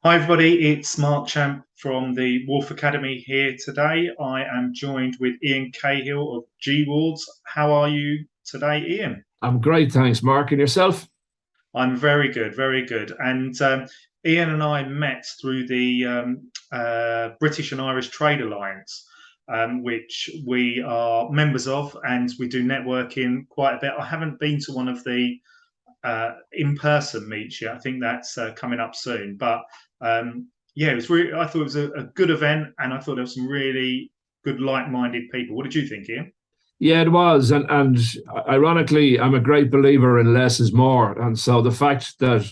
Hi everybody, it's Marc from the Wolf Academy here today. I am joined with Iain Cahill of Gewards. How are you today, Iain? I'm great, thanks, Mark. And yourself? I'm very good, very good. And Iain and I met through the British and Irish Trade Alliance, which we are members of, and we do networking quite a bit. I haven't been to one of the in-person meets yet. I think that's coming up soon. But yeah, it was really. I thought it was a good event, and I thought there was some really good, like-minded people. What did you think, Iain? Yeah, it was. And ironically, I'm a great believer in less is more. And so the fact that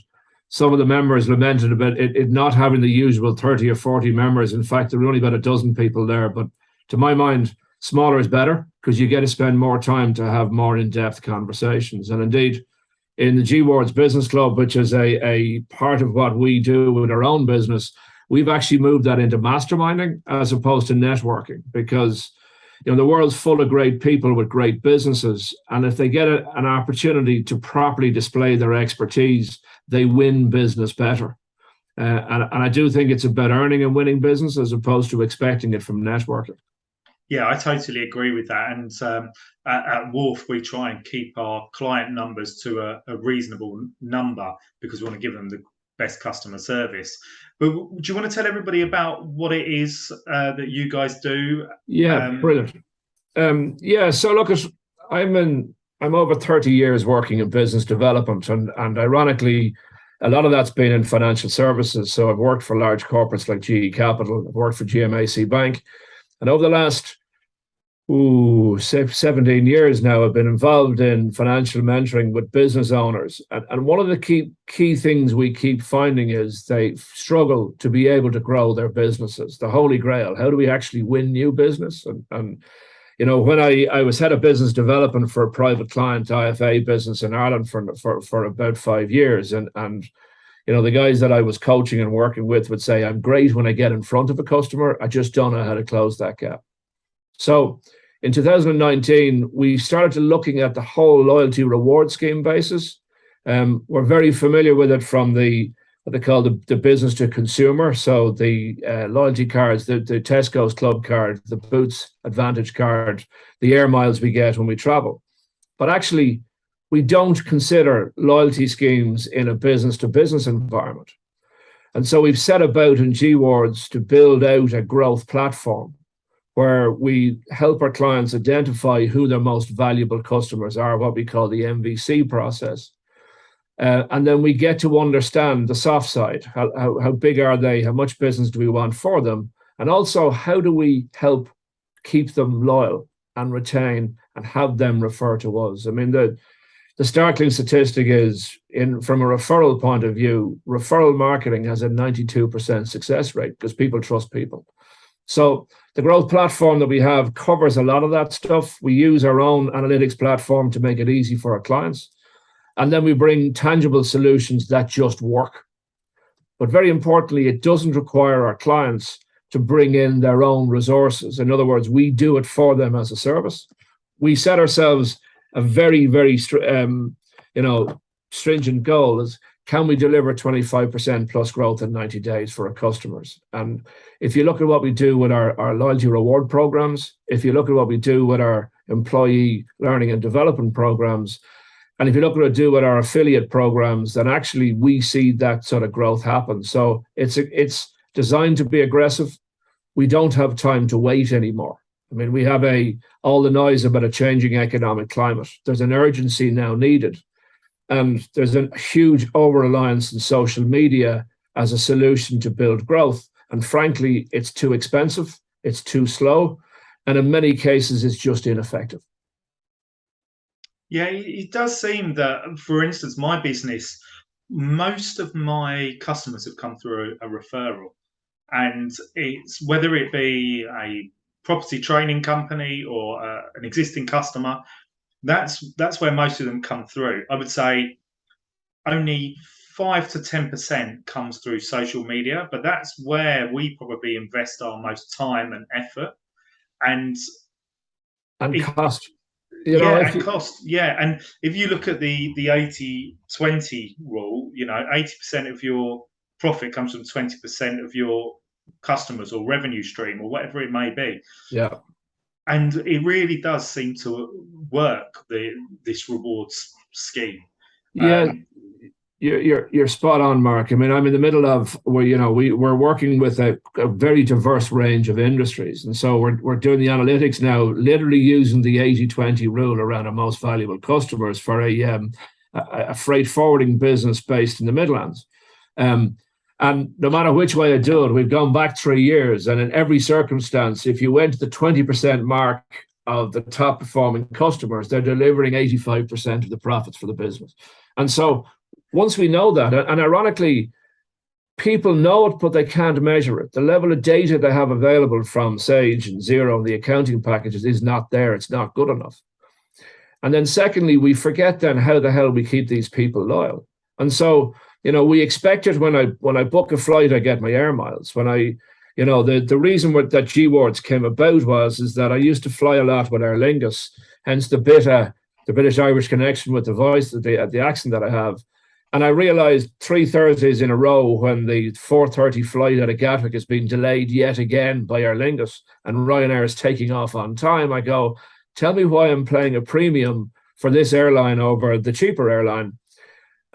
some of the members lamented about it not having the usual 30 or 40 members, in fact, there were only about a dozen people there. But to my mind, smaller is better because you get to spend more time to have more in-depth conversations. And indeed, in the Gewards Business Club, which is a part of what we do with our own business, we've actually moved that into masterminding as opposed to networking because the world's full of great people with great businesses, and if they get an opportunity to properly display their expertise, they win business better. And I do think it's about earning and winning business as opposed to expecting it from networking. Yeah, I totally agree with that. And at Wolf, we try and keep our client numbers to a reasonable number because we want to give them the best customer service. But do you want to tell everybody about what it is that you guys do? Yeah, brilliant. Yeah, so look, I'm over 30 years working in business development, and ironically, a lot of that's been in financial services. So I've worked for large corporates like GE Capital, I've worked for GMAC Bank, and over the last 17 years now, I've been involved in financial mentoring with business owners. And one of the key things we keep finding is they struggle to be able to grow their businesses. The holy grail, how do we actually win new business? And when I was head of business development for a private client IFA business in Ireland for about 5 years, and the guys that I was coaching and working with would say, I'm great when I get in front of a customer. I just don't know how to close that gap. So in 2019, we started looking at the whole loyalty reward scheme basis. We're very familiar with it from what they call the business to consumer. So the loyalty cards, the Tesco's club card, the Boots Advantage card, the air miles we get when we travel. But actually, we don't consider loyalty schemes in a business to business environment. And so we've set about in Gewards to build out a growth platform where we help our clients identify who their most valuable customers are, what we call the MVC process. And then we get to understand the soft side. How big are they? How much business do we want for them? And also, how do we help keep them loyal and retain and have them refer to us? I mean, the startling statistic is, from a referral point of view, referral marketing has a 92% success rate because people trust people. So the growth platform that we have covers a lot of that stuff. We use our own analytics platform to make it easy for our clients. And then we bring tangible solutions that just work. But very importantly, it doesn't require our clients to bring in their own resources. In other words, we do it for them as a service. We set ourselves a very, very stringent goal is, can we deliver 25% plus growth in 90 days for our customers? And if you look at what we do with our loyalty reward programs, if you look at what we do with our employee learning and development programs, and if you look at what we do with our affiliate programs, then actually we see that sort of growth happen. So it's designed to be aggressive. We don't have time to wait anymore. I mean, we have all the noise about a changing economic climate. There's an urgency now needed. And there's a huge over-reliance on social media as a solution to build growth. And frankly, it's too expensive, it's too slow, and in many cases, it's just ineffective. Yeah, it does seem that, for instance, my business, most of my customers have come through a referral. And it's whether it be a property training company or an existing customer, that's where most of them come through. I would say only 5 to 10% comes through social media, but that's where we probably invest our most time and effort. And cost. And cost. Yeah. And if you look at the 80-20 rule, 80% of your profit comes from 20% of your customers or revenue stream or whatever it may be. Yeah. And it really does seem to work, this rewards scheme. Yeah, you're spot on, Mark. I mean, I'm in the middle of we're working with a very diverse range of industries, and so we're doing the analytics now, literally using the 80-20 rule around our most valuable customers for a freight forwarding business based in the Midlands. And no matter which way I do it, we've gone back 3 years, and in every circumstance, if you went to the 20% mark of the top performing customers, they're delivering 85% of the profits for the business. And so once we know that, and ironically, people know it, but they can't measure it. The level of data they have available from Sage and Xero and the accounting packages is not there. It's not good enough. And then secondly, we forget then how the hell we keep these people loyal. And so, we expect it when I book a flight, I get my air miles. When the reason that Gewards came about is that I used to fly a lot with Aer Lingus, hence the British-Irish connection with the voice, the accent that I have. And I realized 3 Thursdays in a row when the 4:30 flight out of Gatwick has been delayed yet again by Aer Lingus and Ryanair is taking off on time, I go, tell me why I'm paying a premium for this airline over the cheaper airline.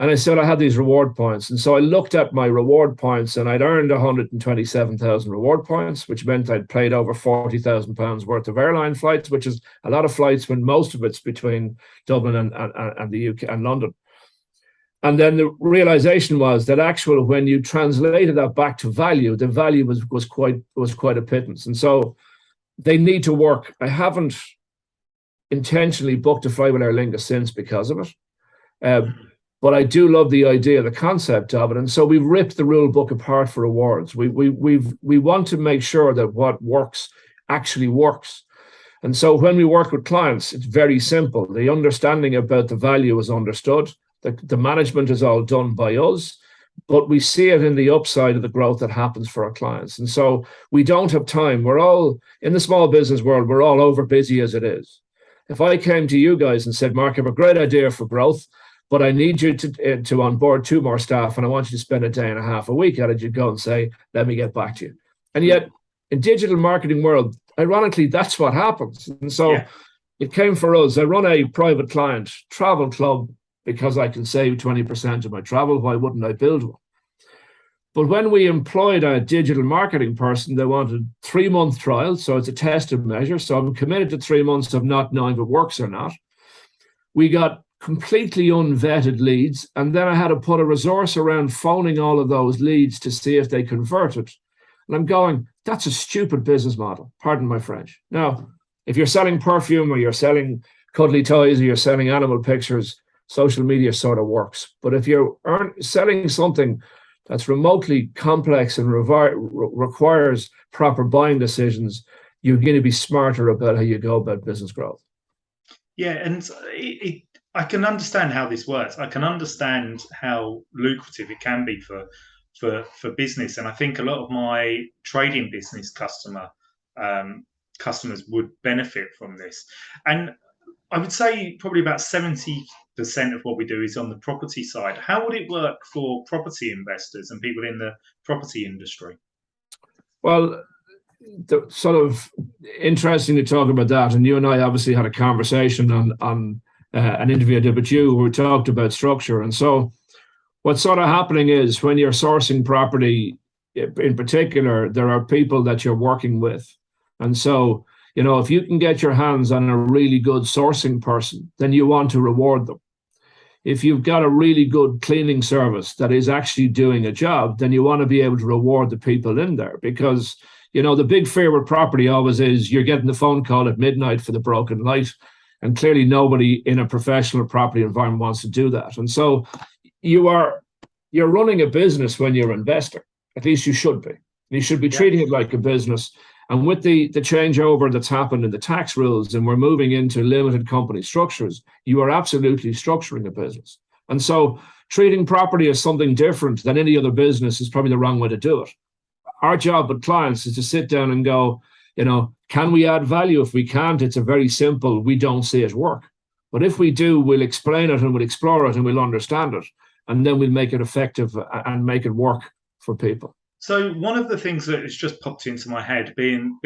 And I said I had these reward points. And so I looked at my reward points and I'd earned 127,000 reward points, which meant I'd paid over £40,000 worth of airline flights, which is a lot of flights when most of it's between Dublin and the UK and London. And then the realization was that when you translated that back to value, the value was quite a pittance. And so they need to work. I haven't intentionally booked a flight with Aer Lingus since because of it. But I do love the idea, the concept of it. And so we've ripped the rule book apart for rewards. We want to make sure that what works actually works. And so when we work with clients, it's very simple. The understanding about the value is understood. The management is all done by us, but we see it in the upside of the growth that happens for our clients. And so we don't have time. We're all, in the small business world, we're all over busy as it is. If I came to you guys and said, Mark, I have a great idea for growth, but I need you to onboard 2 more staff, and I want you to spend a day and a half a week at it, you'd go and say, let me get back to you. And yet, in digital marketing world, ironically, that's what happens. And so it came for us. I run a private client travel club because I can save 20% of my travel. Why wouldn't I build one? But when we employed a digital marketing person, they wanted 3-month trial. So it's a test and measure. So I'm committed to 3 months of not knowing if it works or not. We got completely unvetted leads. And then I had to put a resource around phoning all of those leads to see if they converted. And I'm going, that's a stupid business model. Pardon my French. Now, if you're selling perfume or you're selling cuddly toys or you're selling animal pictures, social media sort of works. But if you're selling something that's remotely complex and requires proper buying decisions, you're going to be smarter about how you go about business growth. Yeah, and I can understand how this works. I can understand how lucrative it can be for business, and I think a lot of my trading business customers would benefit from this. And I would say probably about 70% of what we do is on the property side. How would it work for property investors and people in the property industry? Well, sort of interesting to talk about that. And you and I obviously had a conversation on an interview I did with you where we talked about structure. And so what's sort of happening is when you're sourcing property in particular, there are people that you're working with. And so, if you can get your hands on a really good sourcing person, then you want to reward them. If you've got a really good cleaning service that is actually doing a job, then you want to be able to reward the people in there because, the big fear with property always is you're getting the phone call at midnight for the broken light. And clearly nobody in a professional property environment wants to do that. And so you're running a business when you're an investor. At least you should be. You should be treating it like a business. And with the changeover that's happened in the tax rules and we're moving into limited company structures, you are absolutely structuring a business. And so treating property as something different than any other business is probably the wrong way to do it. Our job with clients is to sit down and go, can we add value? If we can't, it's a very simple, we don't see it work. But if we do, we'll explain it and we'll explore it and we'll understand it. And then we'll make it effective and make it work for people. So one of the things that has just popped into my head, being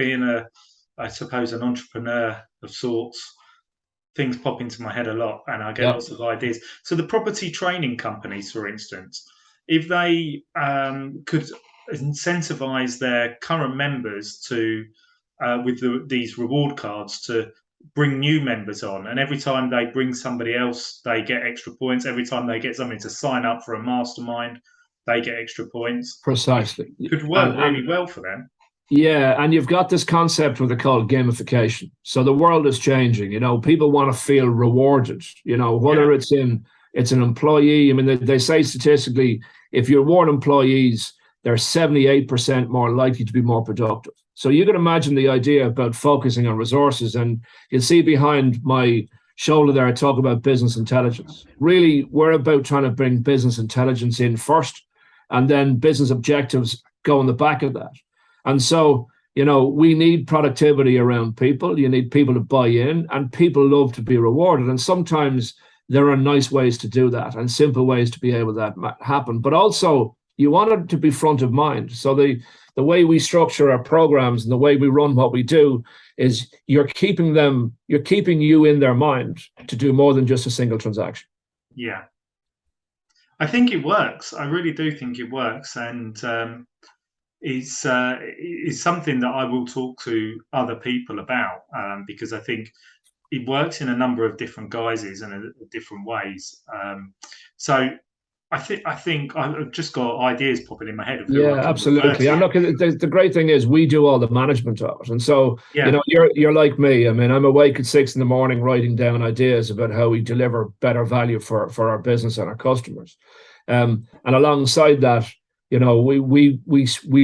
I suppose, an entrepreneur of sorts, things pop into my head a lot, and I get Yeah, lots of ideas. So the property training companies, for instance, if they could incentivize their current members to, with these reward cards, to bring new members on, and every time they bring somebody else, they get extra points. Every time they get somebody to sign up for a mastermind, they get extra points. It precisely. could work And really well for them. yeah, and you've got this concept what they call gamification. So the world is changing. People want to feel rewarded. Yeah, Whether it's an employee. I mean, they say statistically, if you reward employees, they're 78% more likely to be more productive. So you can imagine the idea about focusing on resources. And you'll see behind my shoulder there, I talk about business intelligence. Really, we're about trying to bring business intelligence in first, and then business objectives go on the back of that. And so, we need productivity around people. You need people to buy in, and people love to be rewarded. And sometimes there are nice ways to do that and simple ways to be able to happen. But also, you want it to be front of mind. So the way we structure our programs and the way we run what we do is you're keeping you in their mind to do more than just a single transaction. yeah. I think it works. I really do think it works, and is something that I will talk to other people about, because I think it works in a number of different guises and different ways. So I think I've just got ideas popping in my head of who I Yeah, can refer absolutely. And to. look, the great thing is we do all the management of it. And so, Yeah, you're like me. I mean, I'm awake at 6 a.m. writing down ideas about how we deliver better value for our business and our customers. And alongside that, we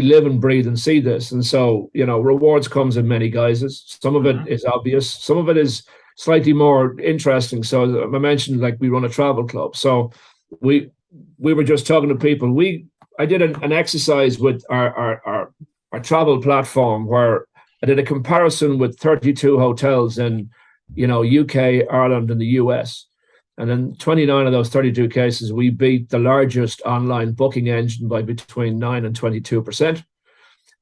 live and breathe and see this. And so, rewards comes in many guises. Some of it is obvious. Some of it is slightly more interesting. So I mentioned, like, we run a travel club. So we were just talking to people. I did an exercise with our travel platform where I did a comparison with 32 hotels in, UK, Ireland, and the US. And in 29 of those 32 cases, we beat the largest online booking engine by between 9 and 22%.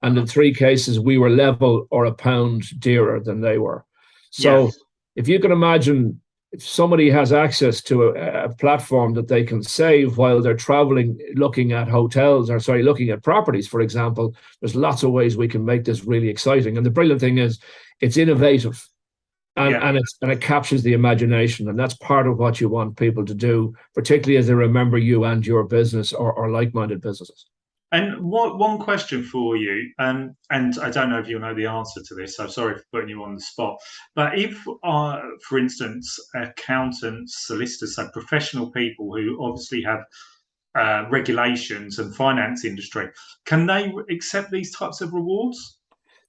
And in 3 cases, we were level or a pound dearer than they were. So yes, if you can imagine, if somebody has access to a platform that they can save while they're traveling, looking at looking at properties, for example, there's lots of ways we can make this really exciting. And the brilliant thing is it's innovative. yeah. And it captures the imagination, and that's part of what you want people to do, particularly as they remember you and your business or like-minded businesses. And one question for you, and I don't know if you'll know the answer to this, so sorry for putting you on the spot. But if, for instance, accountants, solicitors, so professional people who obviously have regulations and finance industry, can they accept these types of rewards?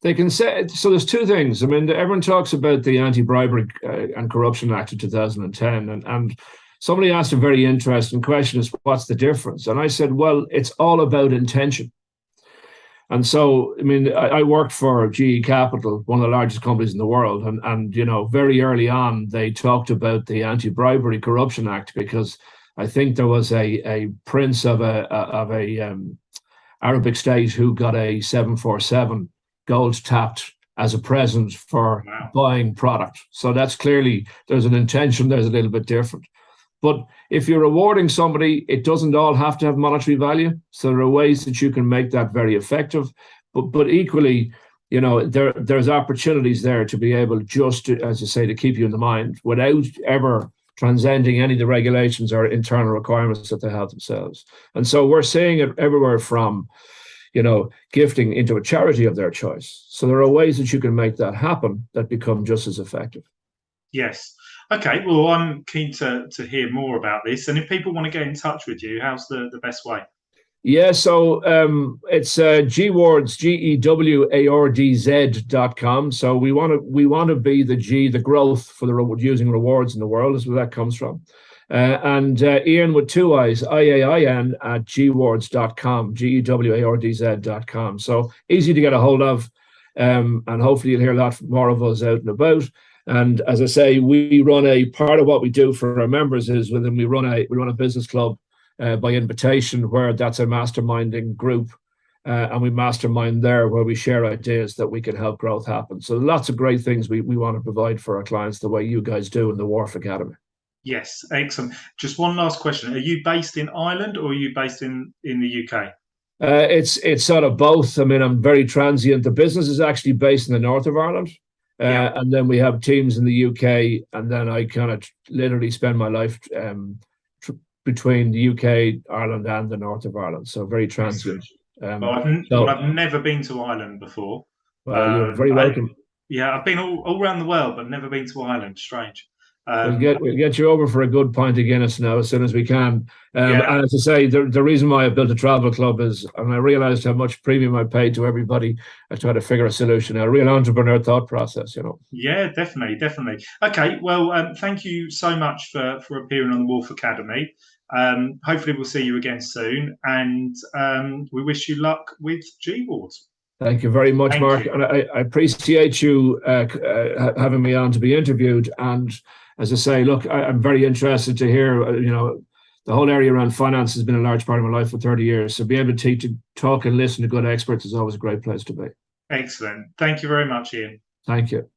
They can say, so there's 2 things. I mean, everyone talks about the Anti-Bribery and Corruption Act of 2010, and somebody asked a very interesting question: is what's the difference? And I said, well, it's all about intention. And so, I mean, I worked for GE Capital, one of the largest companies in the world, and very early on they talked about the Anti-Bribery Corruption Act because I think there was a prince of a Arabic state who got a 747 gold tapped as a present for buying product. So that's clearly, there's an intention, there's a little bit different. But if you're rewarding somebody, it doesn't all have to have monetary value. So there are ways that you can make that very effective. But equally, there's opportunities there to be able just to, as I say, to keep you in the mind without ever transcending any of the regulations or internal requirements that they have themselves. And so we're seeing it everywhere from, gifting into a charity of their choice. So there are ways that you can make that happen that become just as effective. Yes. Okay. Well, I'm keen to hear more about this. And if people want to get in touch with you, how's the best way? Yeah, so it's Gewards, GEWARDZ.com. So we want to be the growth for the using rewards in the world is where that comes from. And Iain with 2 I's, IAIN at Gewards.com, GEWARDZ.com. So easy to get a hold of. And hopefully you'll hear a lot more of us out and about. And as I say, we run part of what we do for our members is we run a business club by invitation, where that's a masterminding group. And we mastermind there where we share ideas that we can help growth happen. So lots of great things we want to provide for our clients the way you guys do in the Wharf Academy. Yes, excellent. Just one last question. Are you based in Ireland or are you based in the UK? It's sort of both. I mean, I'm very transient. The business is actually based in the north of Ireland. And then we have teams in the UK. And then I kind of literally spend my life between the UK, Ireland, and the north of Ireland. So very transient. I've never been to Ireland before. Well, you're very welcome. I've been all around the world, but never been to Ireland. Strange. We'll get you over for a good pint of Guinness now as soon as we can. And as I say, the reason why I built a travel club is, and I realized how much premium I paid to everybody, I try to figure a solution, a real entrepreneur thought process, Yeah, definitely. Okay, well, thank you so much for appearing on the Wharf Academy. Hopefully we'll see you again soon, and we wish you luck with Gewards. Thank you very much, Mark. And I appreciate you having me on to be interviewed. And as I say, look, I'm very interested to hear, the whole area around finance has been a large part of my life for 30 years. So being able to talk and listen to good experts is always a great place to be. Excellent. Thank you very much, Iain. Thank you.